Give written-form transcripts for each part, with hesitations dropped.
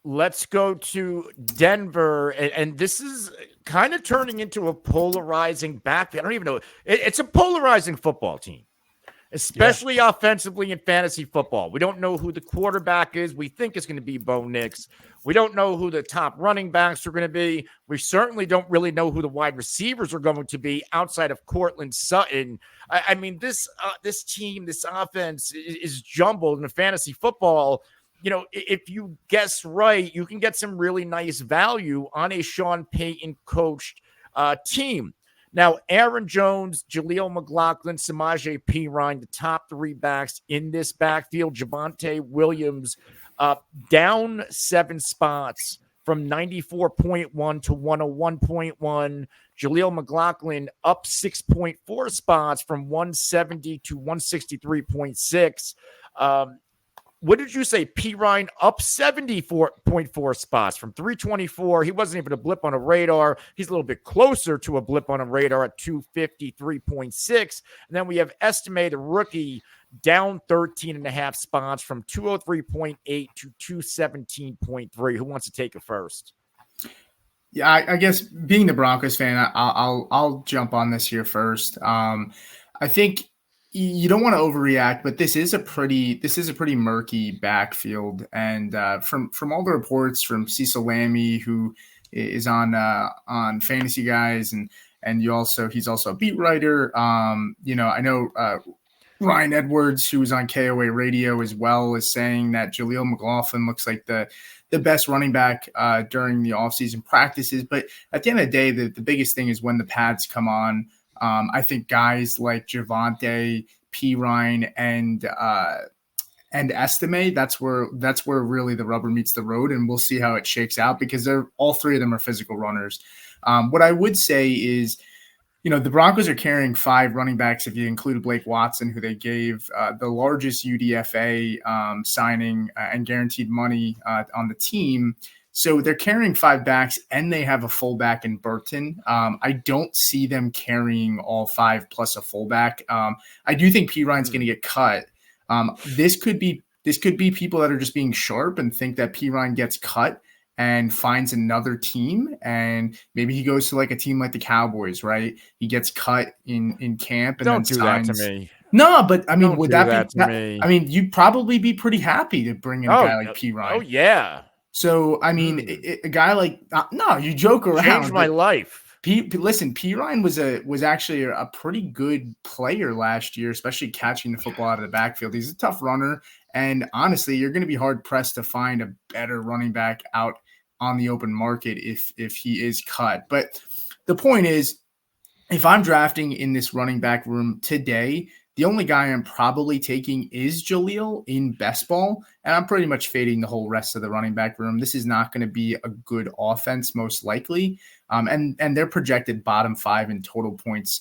Let's go to Denver, and this is kind of turning into a polarizing backfield. I don't even know. It's a polarizing football team, Yeah. especially offensively in fantasy football. We don't know who the quarterback is. We think it's going to be Bo Nix. We don't know who the top running backs are going to be. We certainly don't really know who the wide receivers are going to be outside of Cortland Sutton. I mean, this team, this offense is jumbled in fantasy football. If you guess right, you can get some really nice value on a Sean Payton coached team. Now, Aaron Jones, Jaleel McLaughlin, Samaje Perine, the top three backs in this backfield. Javonte Williams down 7 spots from 94.1 to 101.1. Jaleel McLaughlin up 6.4 spots from 170 to 163.6. What did you say? Perine up 74.4 spots from 324. He wasn't even a blip on a radar. He's a little bit closer to a blip on a radar at 253.6. And then we have Estime, the rookie, down 13 and a half spots from 203.8 to 217.3. Who wants to take it first? Yeah, I guess being the Broncos fan, I'll jump on this here first. I think you don't want to overreact, but this is a pretty murky backfield, and from all the reports from Cecil Lammey, who is on Fantasy Guys, and he's also a beat writer. I know Ryan Edwards, who was on KOA Radio as well, is saying that Jaleel McLaughlin looks like the best running back during the offseason practices. But at the end of the day, the biggest thing is when the pads come on. I think guys like Javonte, Perine, and Estime, that's where really the rubber meets the road, and we'll see how it shakes out because all three of them are physical runners. What I would say is, the Broncos are carrying 5 running backs if you include Blake Watson, who they gave the largest UDFA signing and guaranteed money on the team. So they're carrying 5 backs, and they have a fullback in Burton. I don't see them carrying all 5 plus a fullback. I do think Perine's going to get cut. This could be people that are just being sharp and think that Perine gets cut and finds another team, and maybe he goes to like a team like the Cowboys, right? He gets cut in camp and Don't then do signs. That to me. No, but I mean, Don't would do that to be? Me. I mean, you'd probably be pretty happy to bring in a guy like Perine. Oh yeah. So, I mean, a guy like no, you joke around. Changed my life. Listen, Perine was actually a pretty good player last year, especially catching the football out of the backfield. He's a tough runner, and honestly, you're going to be hard pressed to find a better running back out on the open market if he is cut. But the point is, if I'm drafting in this running back room today, the only guy I'm probably taking is Jaleel in best ball, and I'm pretty much fading the whole rest of the running back room. This is not going to be a good offense, most likely, and they're projected bottom 5 in total points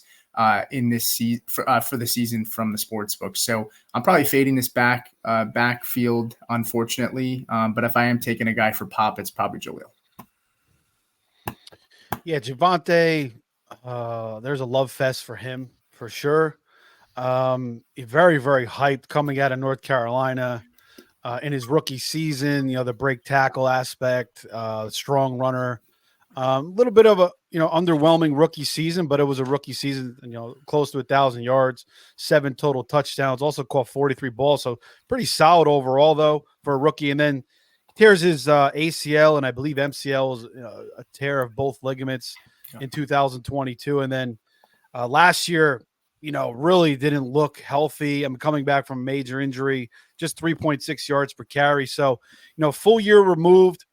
in this season for the season from the sportsbook. So I'm probably fading this backfield, unfortunately. But if I am taking a guy for pop, it's probably Jaleel. Yeah, Javonte, there's a love fest for him for sure. Very, very hyped coming out of North Carolina in his rookie season. The break tackle aspect, strong runner. A little bit of a underwhelming rookie season, but it was a rookie season. Close to 1,000 yards, 7 total touchdowns. Also caught 43 balls, so pretty solid overall though for a rookie. And then tears his ACL and I believe MCL was a tear of both ligaments in 2022, and then last year. Really didn't look healthy. I'm coming back from a major injury, just 3.6 yards per carry. So, full year removed,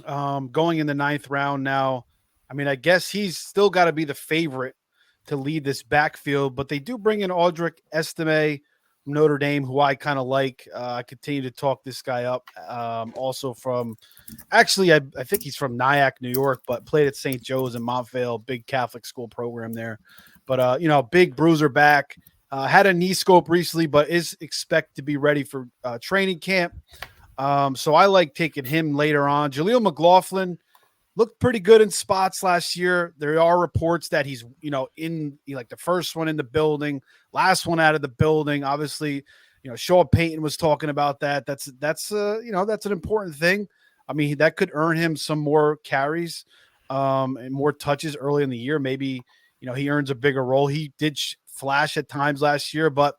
going in the 9th round now. I mean, I guess he's still got to be the favorite to lead this backfield, but they do bring in Audric Estime from Notre Dame, who I kind of like. I continue to talk this guy up. Also from, actually, I think he's from Nyack, New York, but played at St. Joe's in Montvale, big Catholic school program there. But, big bruiser back, had a knee scope recently, but is expected to be ready for training camp. So I like taking him later on. Jaleel McLaughlin looked pretty good in spots last year. There are reports that he's, in like the first one in the building, last one out of the building. Obviously, Sean Payton was talking about that. That's an important thing. I mean, that could earn him some more carries and more touches early in the year. Maybe, he earns a bigger role. He did flash at times last year, but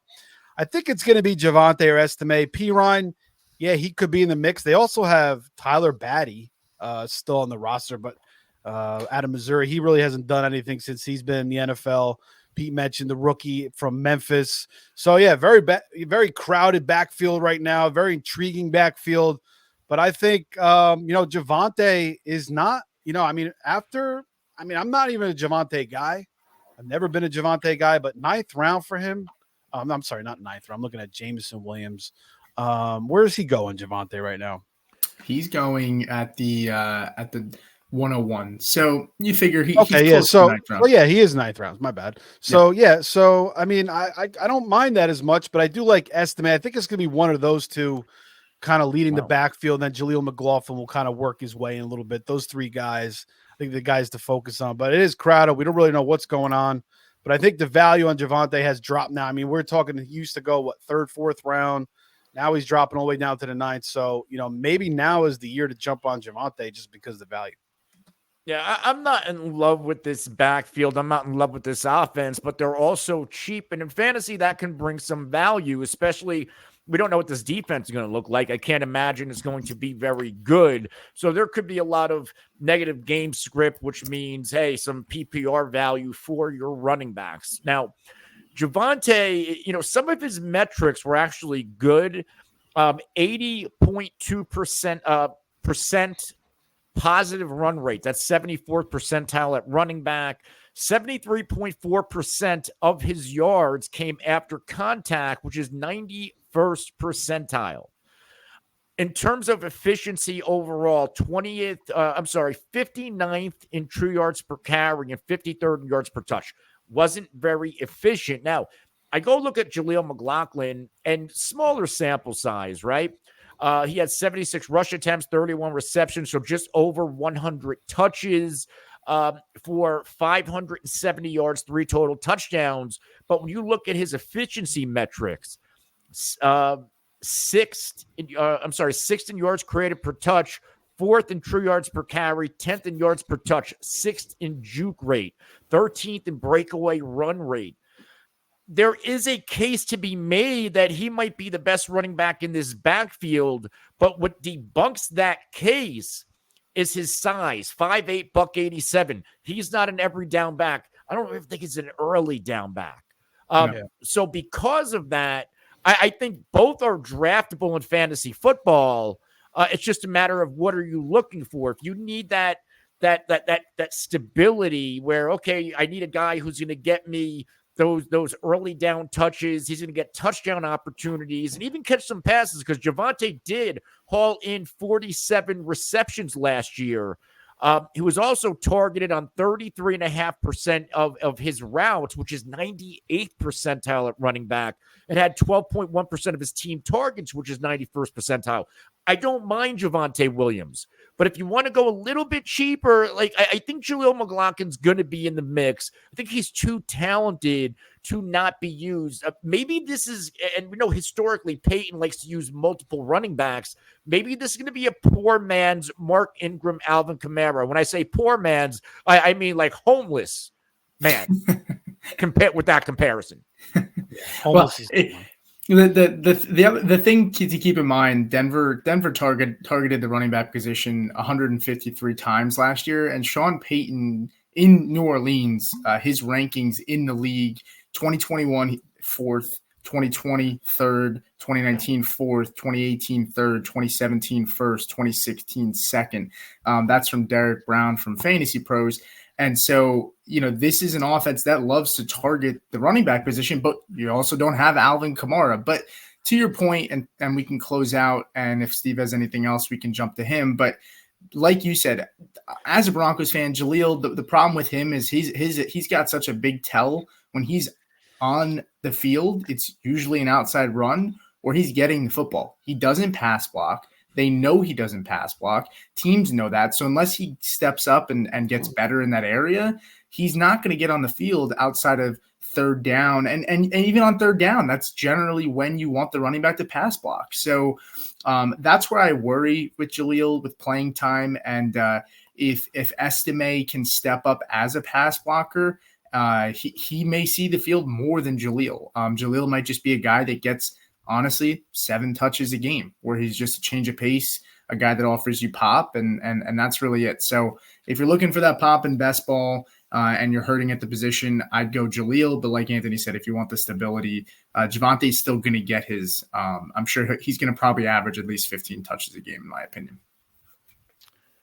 I think it's going to be Javonte or Estime. Pirine, yeah, he could be in the mix. They also have Tyler Batty still on the roster, but out of Missouri, he really hasn't done anything since he's been in the NFL. Pete mentioned the rookie from Memphis. So, yeah, very crowded backfield right now, very intriguing backfield. But I think, Javonte is not, I'm not even a Javonte guy. I've never been a Javonte guy, but ninth round for him. I'm sorry, not ninth round. I'm looking at Jameson Williams. Where is he going, Javonte, right now? He's going at the 101. So you figure he's okay, yeah. close to ninth round. Well, yeah, he is ninth round. My bad. So yeah. So I mean, I don't mind that as much, but I do like Estime. I think it's gonna be one of those two kind of leading the backfield. And then Jaleel McLaughlin will kind of work his way in a little bit. Those three guys, I think the guys to focus on. But it is crowded. We don't really know what's going on. But I think the value on Javonte has dropped now. I mean, we're talking he used to go, third, fourth round. Now he's dropping all the way down to the ninth. So, maybe now is the year to jump on Javonte just because of the value. Yeah, I'm not in love with this backfield. I'm not in love with this offense, but they're also cheap. And in fantasy, that can bring some value, especially we don't know what this defense is going to look like. I can't imagine it's going to be very good. So there could be a lot of negative game script, which means, hey, some PPR value for your running backs. Now, Javonte, some of his metrics were actually good. 80.2% positive run rate. That's 74th percentile at running back. 73.4% of his yards came after contact, which is 91st percentile. In terms of efficiency overall, 59th in true yards per carry and 53rd in yards per touch. Wasn't very efficient. Now, I go look at Jaleel McLaughlin and smaller sample size, right? He had 76 rush attempts, 31 receptions, so just over 100 touches for 570 yards, 3 total touchdowns. But when you look at his efficiency metrics, sixth in yards created per touch, 4th in true yards per carry, 10th in yards per touch, 6th in juke rate, 13th in breakaway run rate. There is a case to be made that he might be the best running back in this backfield, but what debunks that case is his size, 5'8", $187. He's not an every down back. I don't even think he's an early down back. So because of that, I think both are draftable in fantasy football. It's just a matter of what are you looking for. If you need that stability where, okay, I need a guy who's going to get me those early down touches. He's going to get touchdown opportunities and even catch some passes because Javonte did haul in 47 receptions last year. He was also targeted on 33.5% of his routes, which is 98th percentile at running back, and had 12.1% of his team targets, which is 91st percentile. I don't mind Javonte Williams, but if you want to go a little bit cheaper, I think Jaleel McLaughlin's going to be in the mix. I think he's too talented to not be used. Maybe this is, and we know historically Peyton likes to use multiple running backs. Maybe this is going to be a poor man's Mark Ingram, Alvin Kamara. When I say poor man's, I mean like homeless man. Compared with that comparison. Homeless The thing to keep in mind, Denver targeted the running back position 153 times last year, and Sean Payton in New Orleans, his rankings in the league, 2021 4th, 2020 3rd, 2019 4th, 2018 3rd, 2017 1st, 2016 2nd. That's from Derek Brown from Fantasy Pros. And so, this is an offense that loves to target the running back position, but you also don't have Alvin Kamara. But to your point, and we can close out, and if Steve has anything else, we can jump to him. But like you said, as a Broncos fan, Jaleel, the problem with him is he's got such a big tell. When he's on the field, it's usually an outside run or he's getting the football. He doesn't pass block. They know he doesn't pass block. Teams know that. So unless he steps up and gets better in that area, he's not going to get on the field outside of third down. And even on third down, that's generally when you want the running back to pass block. So that's where I worry with Jaleel with playing time. And if Estime can step up as a pass blocker, he may see the field more than Jaleel. Jaleel might just be a guy that gets, honestly, 7 touches a game, where he's just a change of pace, a guy that offers you pop, and that's really it. So if you're looking for that pop in best ball and you're hurting at the position, I'd go Jaleel. But like Anthony said, if you want the stability, Javonte is still going to get his. I'm sure he's going to probably average at least 15 touches a game, in my opinion.